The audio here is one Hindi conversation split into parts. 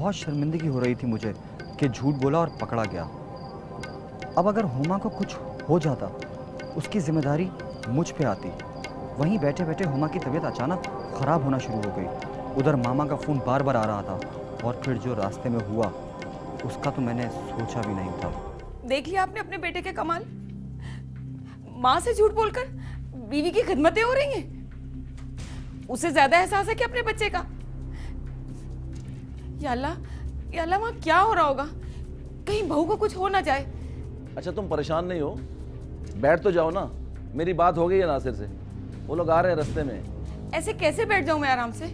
बहुत शर्मिंदगी हो रही थी मुझे कि झूठ बोला और पकड़ा गया। अब अगर हुमा को कुछ हो जाता, उसकी जिम्मेदारी मुझ पे आती। वहीं बैठे बैठे हुमा की तबीयत अचानक ख़राब होना शुरू हो गई। उधर मामा का फ़ोन बार बार आ रहा था, और फिर जो रास्ते में हुआ उसका तो मैंने सोचा भी नहीं था। देख लिया आपने अपने बेटे के कमाल। माँ से झूठ बोलकर बीवी की खिदमतें हो रही हैं। उसे ज्यादा एहसास है कि अपने बच्चे का। या अल्लाह वहाँ क्या हो रहा होगा, कहीं बहू को कुछ हो ना जाए। अच्छा तुम परेशान नहीं हो, बैठ तो जाओ ना। मेरी बात हो गई है नासिर से, वो लोग आ रहे हैं रास्ते में। ऐसे कैसे बैठ जाऊं मैं आराम से?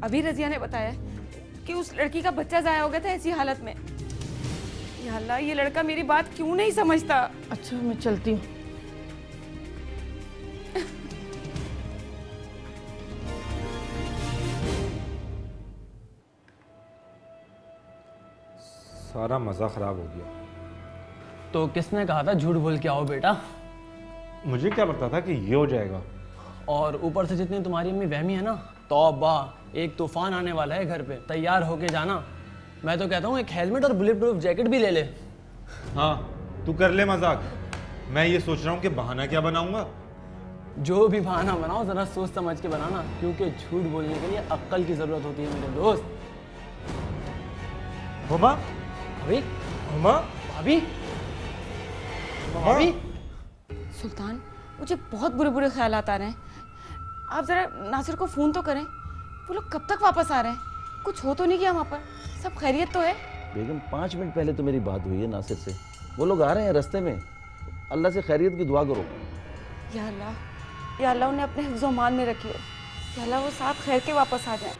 अभी रजिया ने बताया कि उस लड़की का बच्चा जाया हो गया था ऐसी हालत में। या अल्लाह, ये लड़का मेरी बात क्यों नहीं समझता। अच्छा मैं चलती हूँ। सारा मज़ा ख़राब हो गया। तो किसने कहा था झूठ बोल के आओ बेटा? मुझे क्या पता था कि ये हो जाएगा। और ऊपर से जितनी तुम्हारी अम्मी वहमी है ना, तौबा, एक तूफान आने वाला है घर पे, तैयार होके जाना। मैं तो कहता हूँ एक हेलमेट और बुलेट प्रूफ जैकेट भी ले ले। हाँ तू कर ले मजाक, मैं ये सोच रहा हूँ कि बहाना क्या बनाऊंगा। जो भी बहाना बनाओ जरा सोच समझ के बनाना, क्योंकि झूठ बोलने के लिए अक्ल की जरूरत होती है मेरे दोस्त। हुमा, भाभी, हुमा, भाभी, भाभी। सुल्तान, मुझे बहुत बुरे बुरे ख्यालात आ रहे हैं। आप जरा नासिर को फोन तो करें। वो लोग कब तक वापस आ रहे हैं? कुछ हो तो नहीं गया वहाँ पर? सब खैरियत तो है? बेगम 5 मिनट पहले तो मेरी बात हुई है नासिर से, वो लोग आ रहे हैं रास्ते में। अल्लाह से खैरियत की दुआ करो। या अल्लाह उन्हें अपने हिफ्ज़ो मान में रखियो। या अल्लाह वो साथ खैर के वापस आ जाए।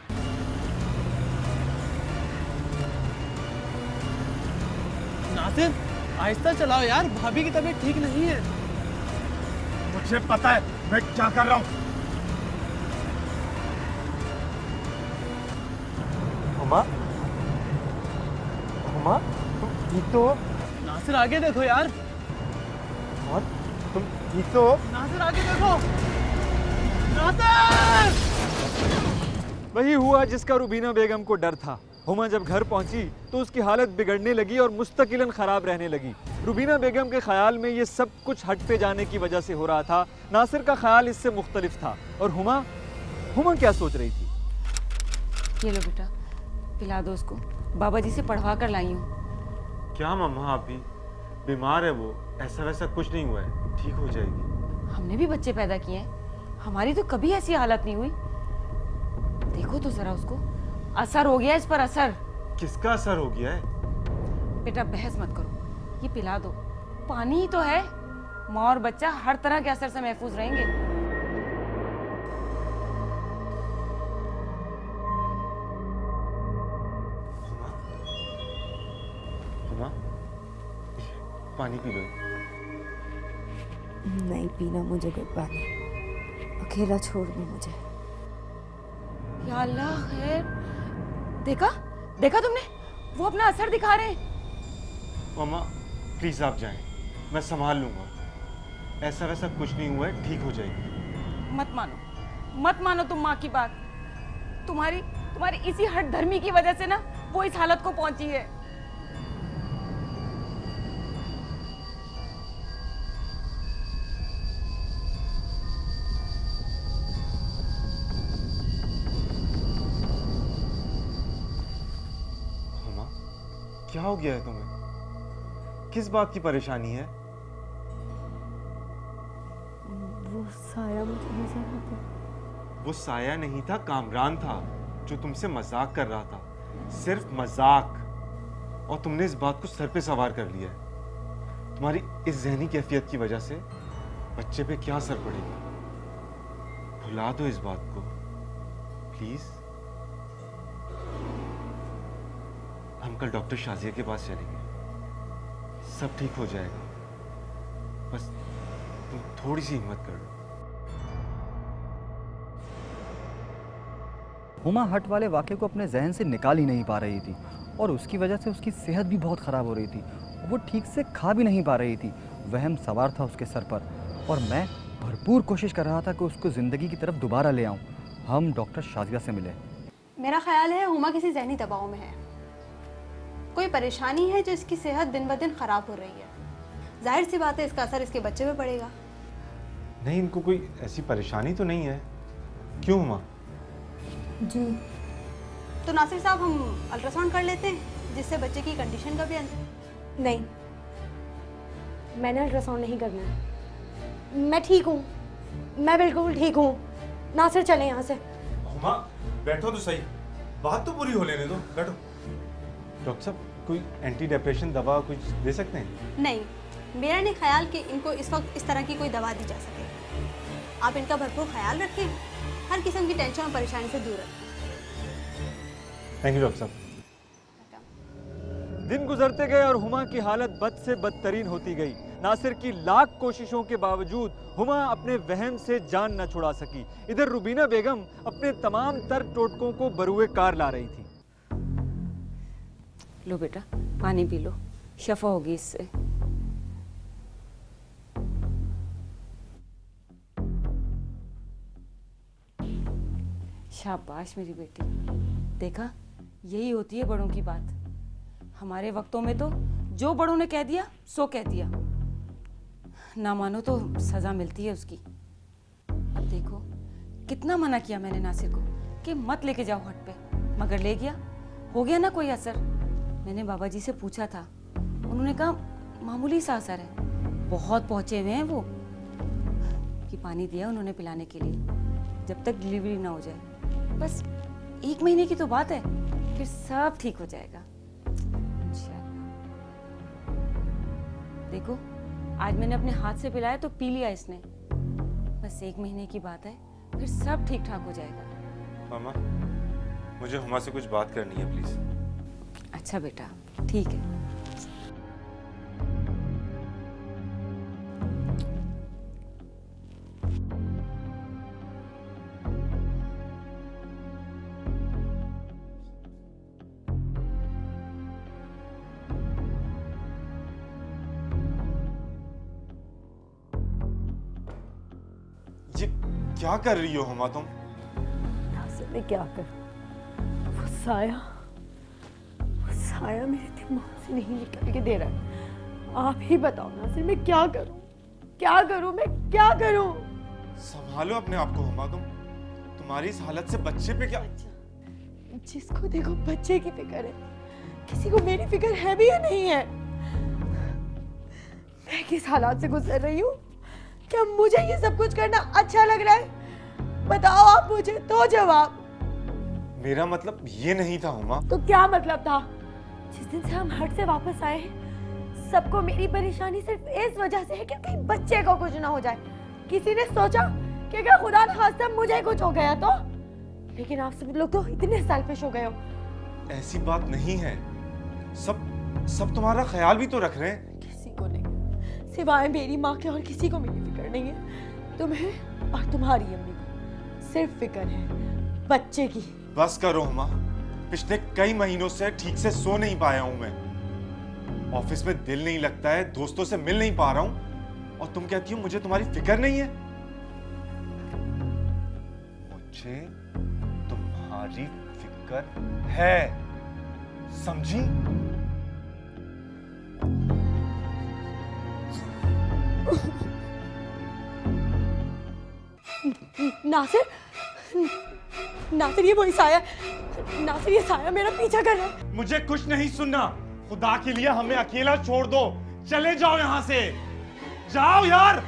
नासिर आहिस्ता चलाओ यार, भाभी की तबीयत ठीक नहीं है। मुझे पता है मैं क्या कर रहा हूँ। हुमा, हुमा, तुम ठीक तो हो? नासिर आगे देखो यार। और तुम ठीक तो हो? नासिर आगे देखो। नासिर! वही हुआ जिसका रुबीना बेगम को डर था। हुमा जब घर पहुंची तो उसकी हालत बिगड़ने लगी और मुस्तकिलन ख़राब रहने लगी। रुबीना बेगम के ख्याल में ये सब कुछ हट पे जाने की वजह से हो रहा था। नासिर का ख्याल इससे मुख्तलिफ था। और हुमा क्या सोच रही थी? ये लो बेटा, पिला दो उसको। बाबा जी से पढ़वा कर लाई हूँ। क्या मम्मा, आप भी बीमार है? वो ऐसा वैसा कुछ नहीं हुआ है, ठीक हो जाएगी। हमने भी बच्चे पैदा किए हैं, हमारी तो कभी ऐसी हालत नहीं हुई। देखो तो जरा उसको, असर हो गया इस पर। असर किसका असर हो गया है? बेटा बहस मत करो, ये पिला दो। पानी ही तो है। माँ और बच्चा हर तरह के असर से महफूज रहेंगे। हुमा, पानी पी लो। नहीं पीना मुझे कोई पानी, अकेला छोड़ दो मुझे। या अल्लाह, खैर। देखा तुमने? वो अपना असर दिखा रहे हैं। मम्मा प्लीज आप जाएं, मैं संभाल लूंगा। ऐसा वैसा कुछ नहीं हुआ है, ठीक हो जाएगी। मत मानो तुम माँ की बात। तुम्हारी इसी हट धर्मी की वजह से ना वो इस हालत को पहुंची है। हुमा, क्या हो गया है तुम्हें? किस बात की परेशानी है? वो साया मुझे नजर आता। वो साया नहीं था, कामरान था जो तुमसे मजाक कर रहा था। सिर्फ मजाक। और तुमने इस बात को सर पे सवार कर लिया है। तुम्हारी इस जहनी कैफियत की वजह से बच्चे पे क्या असर पड़ेगा? भुला दो इस बात को प्लीज। हम कल डॉक्टर शाजिया के पास चलेंगे, सब ठीक हो जाएगा। बस तुम थोड़ी सी हिम्मत कर लो। हुमा हट वाले वाक़े को अपने जहन से निकाल ही नहीं पा रही थी, और उसकी वजह से उसकी सेहत भी बहुत ख़राब हो रही थी। वो ठीक से खा भी नहीं पा रही थी। वहम सवार था उसके सर पर, और मैं भरपूर कोशिश कर रहा था कि उसको ज़िंदगी की तरफ दोबारा ले आऊं। हम डॉक्टर शाजिया से मिले। मेरा ख्याल है हुमा किसी जहनी दबाव में है, कोई परेशानी है जो इसकी सेहत दिन ब दिन ख़राब हो रही है। जाहिर सी बात है इसका असर इसके बच्चे पे पड़ेगा। नहीं, इनको कोई ऐसी परेशानी तो नहीं है। क्यों हुमा? जी तो नासिर साहब हम अल्ट्रासाउंड कर लेते हैं जिससे बच्चे की कंडीशन का भी नहीं, मैंने अल्ट्रासाउंड नहीं करना है। मैं ठीक हूँ, मैं बिल्कुल ठीक हूँ। नासिर चले यहाँ से। हुमा बैठो तो सही, बात तो पूरी हो लेने दो, बैठो। डॉक्टर साहब कोई एंटी डिप्रेशन दवा कुछ दे सकते हैं? नहीं, मेरा नहीं ख्याल कि इनको इस वक्त इस तरह की कोई दवा दी जा सके। आप इनका भरपूर ख्याल रखें, हर किस्म की टेंशन और परेशानी से दूर रखें। थैंक यू डॉक्टर साहब। दिन गुजरते गए और हुमा की हालत बद से बदतरीन होती गई। नासिर की लाख कोशिशों के बावजूद हुमा अपने वहम से जान न छुड़ा सकी। इधर रुबीना बेगम अपने तमाम तर टोटकों को बरूए कार ला रही थी। लो बेटा, पानी पी लो, शफा होगी इससे। शाबाश मेरी बेटी, देखा यही होती है बड़ों की बात। हमारे वक्तों में तो जो बड़ों ने कह दिया सो कह दिया, ना मानो तो सजा मिलती है उसकी। अब देखो कितना मना किया मैंने नासिर को कि मत लेके जाओ हट पे, मगर ले गया। हो गया ना कोई असर? मैंने बाबा जी से पूछा था, उन्होंने कहा मामूली सा असर है, बहुत पहुंचे हुए हैं वो। कि पानी दिया उन्होंने पिलाने के लिए जब तक डिलीवरी ना हो जाए। बस 1 महीने की तो बात है, फिर सब ठीक हो जाएगा इंशाअल्लाह। देखो आज मैंने अपने हाथ से पिलाया तो पी लिया इसने। बस 1 महीने की बात है, फिर सब ठीक ठाक हो जाएगा। मामा मुझे हुमा से कुछ बात करनी है प्लीज। अच्छा बेटा, ठीक है। ये क्या कर रही हो हुमा तुम? नासिर मैं क्या करूं? वो साया मेरे दिमाग से नहीं निकल के दे रहा है। आप ही बताओ नासिर, मैं क्या करूं? मैं क्या करूं? संभालो अपने आप को हुमा, तुम्हारी इस हालत से बच्चे पे क्या? जिसको देखो बच्चे की फिक्र है, किसी को मेरी फिक्र है भी या नहीं है? मैं किस हालात से गुजर रही हूँ? क्या मुझे ये सब कुछ करना अच्छा लग रहा है? बताओ आप मुझे तो जवाब। मेरा मतलब ये नहीं था हुमा। तो क्या मतलब था? जिस दिन से हम हट से वापस आए सबको मेरी परेशानी सिर्फ इस वजह से है कि कहीं बच्चे को कुछ ना हो जाए। किसी ने सोचा कि अगर खुदा न खास्ता मुझे कुछ हो गया तो? लेकिन आप सब लोग तो इतने सेल्फिश हो गए हो। ऐसी बात नहीं है, सब तुम्हारा ख्याल भी तो रख रहे हैं। किसी को नहीं, सिवाय मेरी माँ के और किसी को मेरी फिक्र नहीं है। तुम्हें और तुम्हारी अम्मी को सिर्फ फिक्र है बच्चे की। बस करो हुमा, पिछले कई महीनों से ठीक से सो नहीं पाया हूं मैं। ऑफिस में दिल नहीं लगता है, दोस्तों से मिल नहीं पा रहा हूं, और तुम कहती हो मुझे तुम्हारी फिक्र नहीं है। मुझे तुम्हारी फिक्र है, समझी? नासिर ये वही साया, नासिर ये साया मेरा पीछा कर रहा है। मुझे कुछ नहीं सुनना, खुदा के लिए हमें अकेला छोड़ दो, चले जाओ यहां से, जाओ यार।